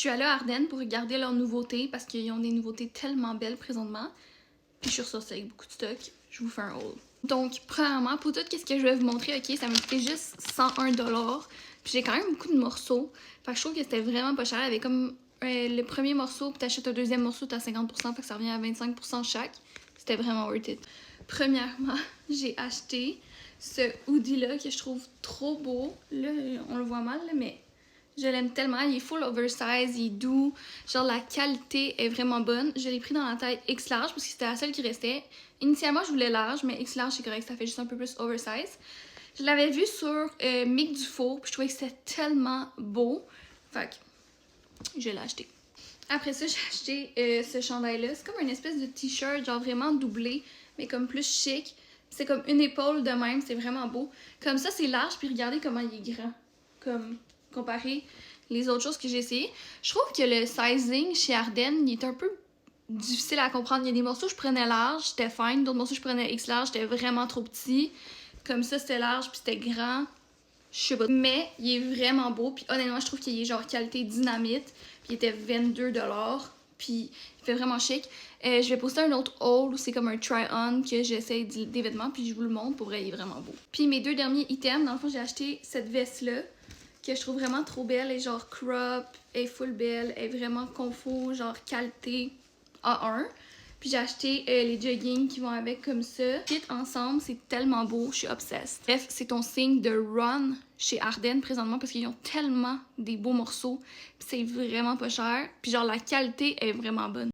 Je suis allée à Ardennes pour regarder leurs nouveautés parce qu'ils ont des nouveautés tellement belles présentement. Puis je suis ressortie avec beaucoup de stock. Je vous fais un haul. Donc, premièrement, pour tout ce que je vais vous montrer, ok, ça m'a coûté juste 101$. Puis j'ai quand même beaucoup de morceaux. Fait que je trouve que c'était vraiment pas cher. Il y avait comme le premier morceau, puis t'achètes un deuxième morceau, t'as 50%, fait que ça revient à 25% chaque. C'était vraiment worth it. Premièrement, j'ai acheté ce hoodie-là que je trouve trop beau. Là, on le voit mal, là, mais je l'aime tellement. Il est full oversize, il est doux. Genre, la qualité est vraiment bonne. Je l'ai pris dans la taille X large parce que c'était la seule qui restait. Initialement, je voulais large, mais X large, c'est correct. Ça fait juste un peu plus oversize. Je l'avais vu sur Mick Dufour, puis je trouvais que c'était tellement beau. Fait que je l'ai acheté. Après ça, j'ai acheté ce chandail-là. C'est comme une espèce de t-shirt, genre vraiment doublé, mais comme plus chic. C'est comme une épaule de même, c'est vraiment beau. Comme ça, c'est large, puis regardez comment il est grand. Comme comparé les autres choses que j'ai essayé. Je trouve que le sizing chez Ardennes, il est un peu difficile à comprendre. Il y a des morceaux que je prenais large, c'était fine. D'autres morceaux que je prenais X large, c'était vraiment trop petit. Comme ça, c'était large, puis c'était grand. Je sais pas. Mais il est vraiment beau, puis honnêtement, je trouve qu'il est genre qualité dynamite. Puis il était 22$. Puis il fait vraiment chic. Je vais poster un autre haul où c'est comme un try-on que j'essaie des vêtements, puis je vous le montre. Pour vrai, il est vraiment beau. Puis mes deux derniers items, dans le fond, j'ai acheté cette veste-là que je trouve vraiment trop belle. Elle est genre crop, elle est full belle, elle est vraiment confort, genre qualité A1. Puis j'ai acheté les joggings qui vont avec comme ça. Fit ensemble, c'est tellement beau, je suis obsessed. Bref, c'est ton signe de run chez Ardennes présentement parce qu'ils ont tellement des beaux morceaux. Puis c'est vraiment pas cher. Puis genre la qualité est vraiment bonne.